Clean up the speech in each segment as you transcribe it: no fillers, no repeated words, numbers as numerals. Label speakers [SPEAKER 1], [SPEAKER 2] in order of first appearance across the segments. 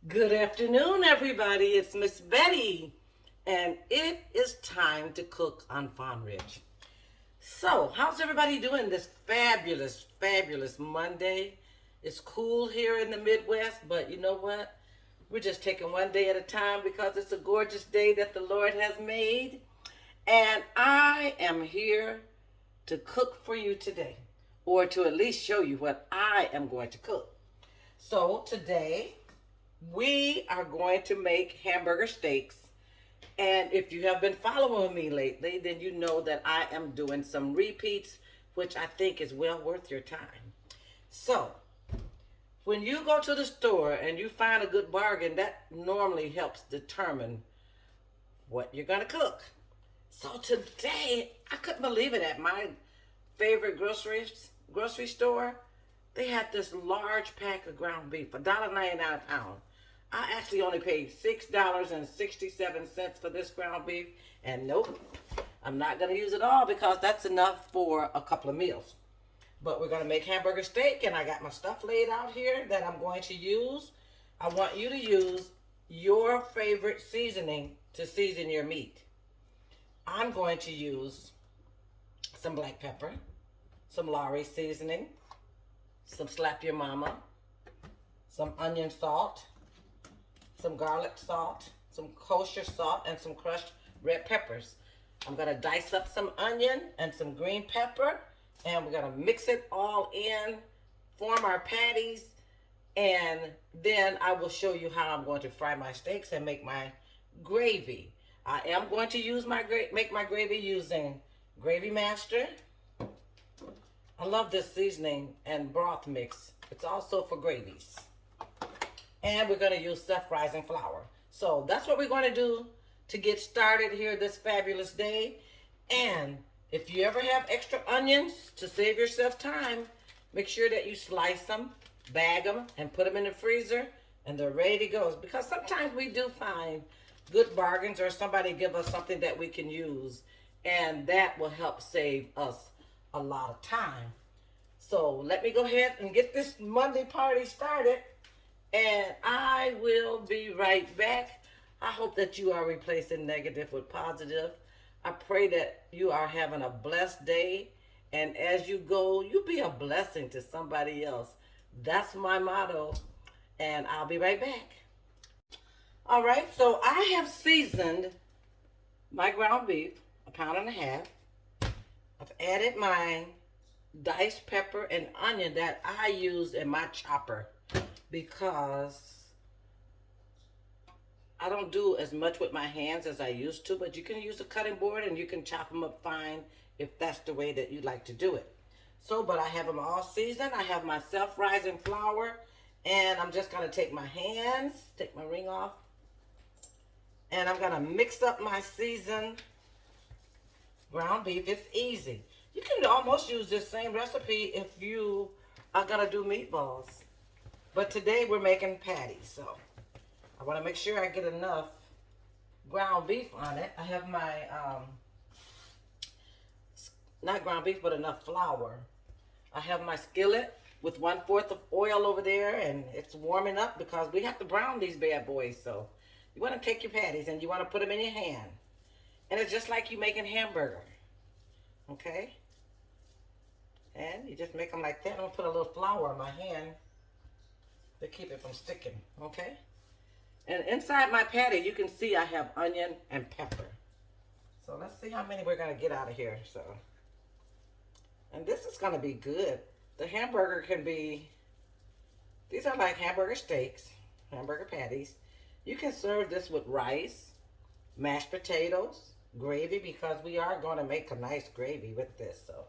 [SPEAKER 1] Good afternoon, everybody. It's Miss Betty, and it is time to cook on Fawn Ridge. So, how's everybody doing this fabulous Monday? It's cool here in the Midwest, but you know what? We're just taking one day at a time because it's a gorgeous day that the Lord has made. And I am here to cook for you today, or to at least show you what I am going to cook. So, today we are going to make hamburger steaks. And if you have been following me lately, then you know that I am doing some repeats, which I think is well worth your time. So, when you go to the store and you find a good bargain, that normally helps determine what you're going to cook. So today, I couldn't believe it at my favorite grocery store. They had this large pack of ground beef, $1.99 a pound. I actually only paid $6.67 for this ground beef, and nope, I'm not gonna use it all because that's enough for a couple of meals. But we're gonna make hamburger steak, and I got my stuff laid out here that I'm going to use. I want you to use your favorite seasoning to season your meat. I'm going to use some black pepper, some Lawry seasoning, some Slap Your Mama, some onion salt, some garlic salt, some kosher salt, and some crushed red peppers. I'm gonna dice up some onion and some green pepper, and we're gonna mix it all in, form our patties, and then I will show you how I'm going to fry my steaks and make my gravy. I am going to use make my gravy using Gravy Master. I love this seasoning and broth mix. It's also for gravies. And we're going to use self-rising flour. So that's what we're going to do to get started here this fabulous day. And if you ever have extra onions to save yourself time, make sure that you slice them, bag them, and put them in the freezer, and they're ready to go. Because sometimes we do find good bargains or somebody give us something that we can use, and that will help save us a lot of time. So let me go ahead and get this Monday party started, and I will be right back. I hope that you are replacing negative with positive. I pray that you are having a blessed day, and as you go, you be a blessing to somebody else. That's my motto, and I'll be right back. All right, so I have seasoned my ground beef, a pound and a half. I've added my diced pepper and onion that I use in my chopper because I don't do as much with my hands as I used to, but you can use a cutting board and you can chop them up fine if that's the way that you like to do it. So, but I have them all seasoned. I have my self-rising flour, and I'm just gonna take my hands, take my ring off, and I'm gonna mix up my seasoned ground beef. It's easy. You can almost use this same recipe if you are gonna do meatballs. But today we're making patties, so I want to make sure I get enough ground beef on it. I have my, not ground beef, but enough flour. I have my skillet with 1/4 of oil over there, and it's warming up because we have to brown these bad boys. So you want to take your patties and you want to put them in your hand. And it's just like you making hamburger, okay? And you just make them like that. I'm going to put a little flour on my hand to keep it from sticking, okay? And inside my patty, you can see I have onion and pepper. So let's see how many we're gonna get out of here. So, and this is gonna be good. The hamburger can be, these are like hamburger steaks, hamburger patties. You can serve this with rice, mashed potatoes, gravy, because we are gonna make a nice gravy with this, so.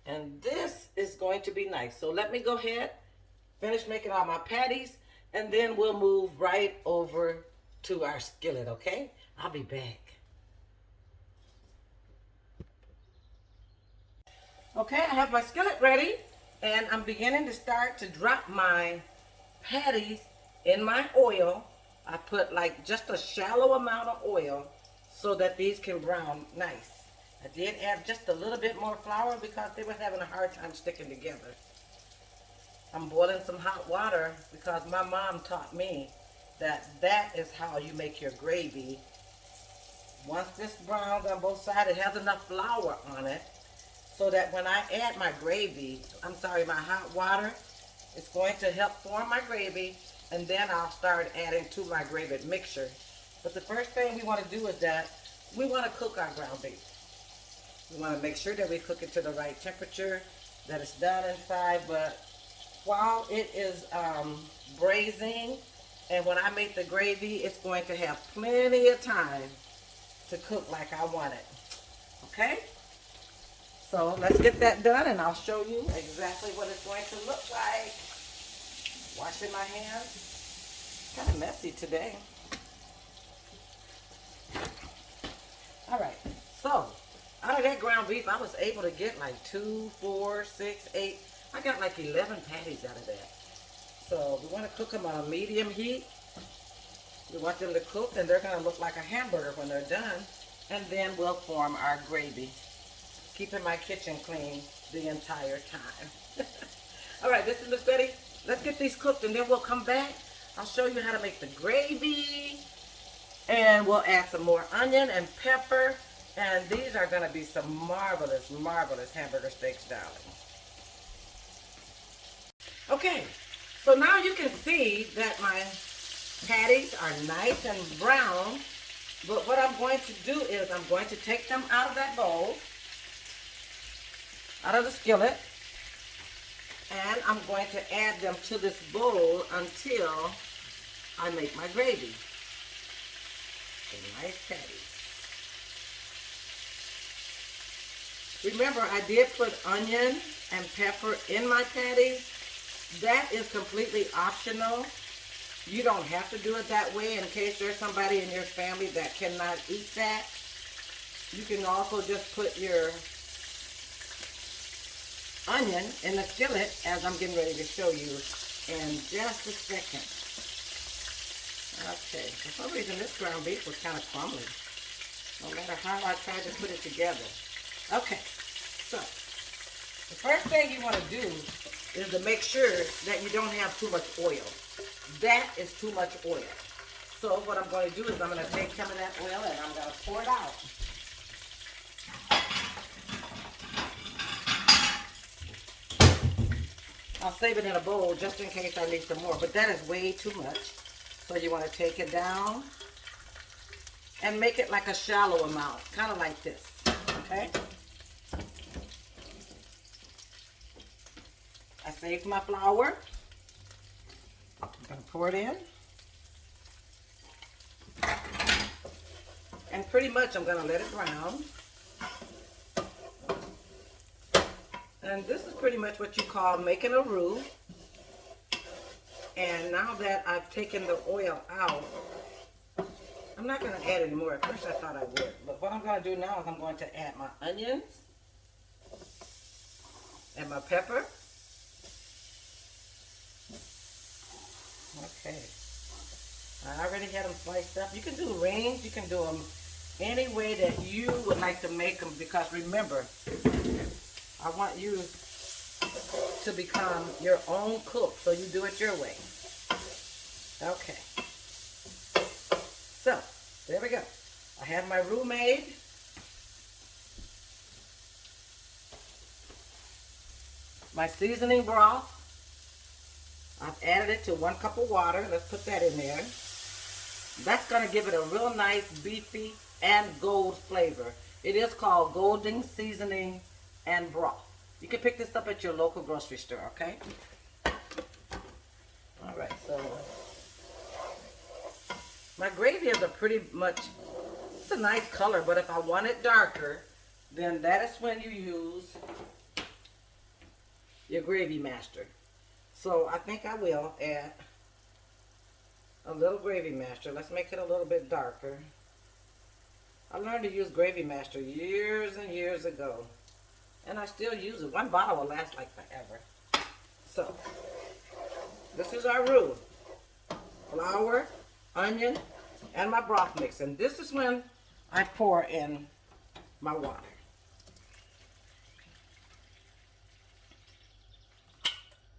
[SPEAKER 1] And this is going to be nice. So let me go ahead, finish making all my patties, and then we'll move right over to our skillet, okay? I'll be back. Okay, I have my skillet ready, and I'm beginning to start to drop my patties in my oil. I put like just a shallow amount of oil so that these can brown nice. I did add just a little bit more flour because they were having a hard time sticking together. I'm boiling some hot water because my mom taught me that that is how you make your gravy. Once this browns on both sides, it has enough flour on it so that when I add my gravy, my hot water, it's going to help form my gravy, and then I'll start adding to my gravy mixture. But the first thing we want to do is that we want to cook our ground beef. We want to make sure that we cook it to the right temperature, that it's done inside, but while it is braising, and when I make the gravy, it's going to have plenty of time to cook like I want it. Okay? So let's get that done, and I'll show you exactly what it's going to look like. Washing my hands. Kind of messy today. All right. So out of that ground beef, I was able to get like 2, 4, 6, 8. I got like 11 patties out of that. So we want to cook them on a medium heat. We want them to cook, and they're going to look like a hamburger when they're done. And then we'll form our gravy. Keeping my kitchen clean the entire time. All right, this is Miss Betty. Let's get these cooked, and then we'll come back. I'll show you how to make the gravy. And we'll add some more onion and pepper. And these are going to be some marvelous, marvelous hamburger steaks, darling. Okay, so now you can see that my patties are nice and brown. But what I'm going to do is I'm going to take them out of that bowl, out of the skillet, and I'm going to add them to this bowl until I make my gravy. The nice patties. Remember, I did put onion and pepper in my patties. That is completely optional. You don't have to do it that way in case there's somebody in your family that cannot eat that. You can also just put your onion in the skillet, as I'm getting ready to show you in just a second. Okay, for some reason this ground beef was kind of crumbly, no matter how I tried to put it together. Okay, so the first thing you want to do is to make sure that you don't have too much oil. That is too much oil. So what I'm going to do is I'm going to take some of that oil and I'm going to pour it out. I'll save it in a bowl just in case I need some more, but that is way too much. So you want to take it down and make it like a shallow amount, kind of like this, okay? I saved my flour. I'm going to pour it in. And pretty much I'm going to let it brown. And this is pretty much what you call making a roux. And now that I've taken the oil out, I'm not going to add any more. At first I thought I would. But what I'm going to do now is I'm going to add my onions and my pepper. Okay. I already had them sliced up. You can do rings. You can do them any way that you would like to make them, because remember, I want you to become your own cook, so you do it your way. Okay. So, there we go. I have my roux made. My seasoning broth. I've added it to 1 cup of water. Let's put that in there. That's going to give it a real nice beefy and gold flavor. It is called Golden Seasoning and Broth. You can pick this up at your local grocery store, okay? All right, so my gravy is a pretty much, it's a nice color, but if I want it darker, then that is when you use your Gravy Master. So I think I will add a little Gravy Master. Let's make it a little bit darker. I learned to use Gravy Master years and years ago, and I still use it. 1 bottle will last like forever. So this is our roux. Flour, onion, and my broth mix. And this is when I pour in my water.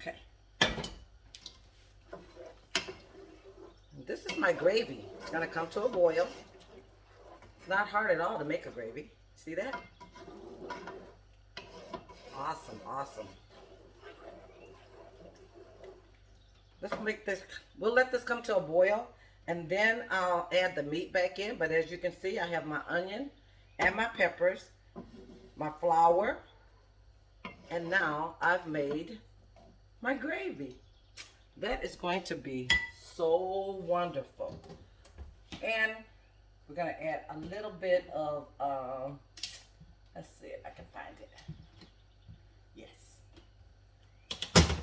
[SPEAKER 1] Okay. This is my gravy. It's gonna come to a boil. It's not hard at all to make a gravy. See that? Awesome, awesome. Let's make this, we'll let this come to a boil, and then I'll add the meat back in. But as you can see, I have my onion and my peppers, my flour, and now I've made my gravy. That is going to be so wonderful. And we're gonna add a little bit of, let's see if I can find it. Yes.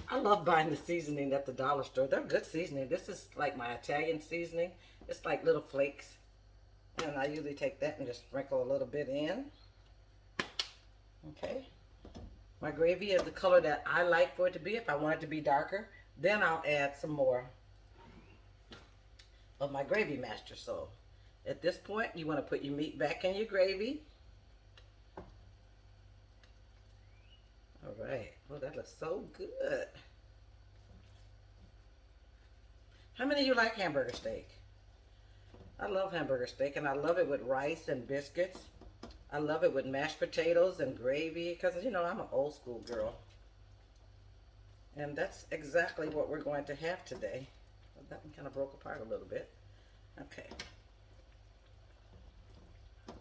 [SPEAKER 1] I love buying the seasoning at the dollar store. They're good seasoning. This is like my Italian seasoning. It's like little flakes. And I usually take that and just sprinkle a little bit in. Okay. My gravy is the color that I like for it to be. If I want it to be darker, then I'll add some more of my gravy master. So at this point, you want to put your meat back in your gravy. All right. Well, that looks so good. How many of you like hamburger steak? I love hamburger steak, and I love it with rice and biscuits. I love it with mashed potatoes and gravy because, you know, I'm an old school girl. And that's exactly what we're going to have today. Well, that one kind of broke apart a little bit. Okay.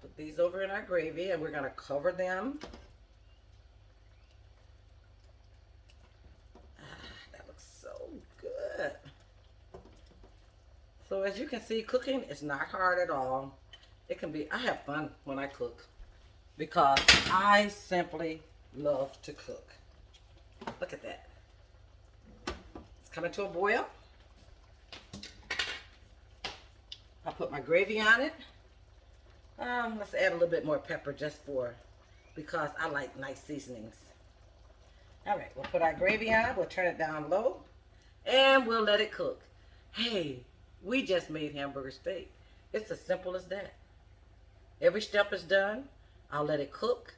[SPEAKER 1] Put these over in our gravy, and we're going to cover them. That looks so good. So as you can see, cooking is not hard at all. It can be, I have fun when I cook because I simply love to cook. Look at that. It's coming to a boil. I'll put my gravy on it. Let's add a little bit more pepper just because I like nice seasonings. All right, we'll put our gravy on. We'll turn it down low and we'll let it cook. Hey, we just made hamburger steak. It's as simple as that. Every step is done. I'll let it cook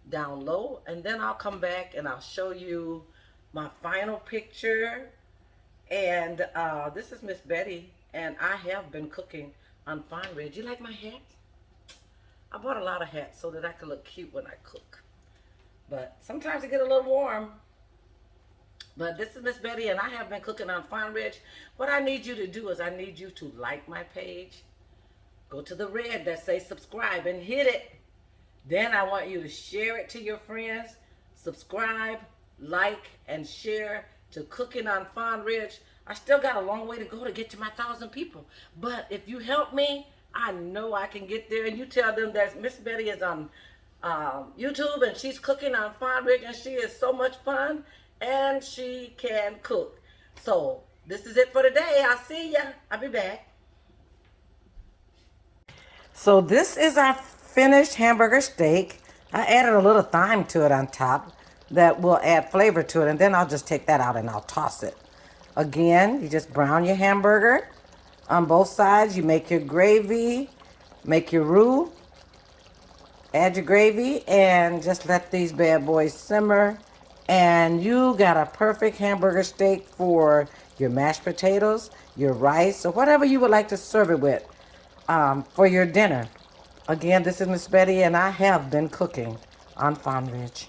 [SPEAKER 1] down low, and then I'll come back and I'll show you my final picture. And this is Miss Betty, and I have been cooking on Fine Ridge. You like my hat? I bought a lot of hats so that I can look cute when I cook. But sometimes it get a little warm. But this is Miss Betty, and I have been cooking on Fine Ridge. What I need you to do is I need you to like my page. Go to the red that says subscribe and hit it. Then I want you to share it to your friends. Subscribe, like, and share to Cooking on Fine Ridge. I still got a long way to go to get to my 1,000 people. But if you help me, I know I can get there. And you tell them that Miss Betty is on YouTube and she's cooking on Fine Ridge, and she is so much fun and she can cook. So this is it for today. I'll see ya. I'll be back. So this is our finished hamburger steak. I added a little thyme to it on top that will add flavor to it, and then I'll just take that out and I'll toss it. Again, you just brown your hamburger on both sides. You make your gravy, make your roux, add your gravy, and just let these bad boys simmer. And you got a perfect hamburger steak for your mashed potatoes, your rice, or whatever you would like to serve it with for your dinner. Again, this is Miss Betty, and I have been cooking on Fine Ridge.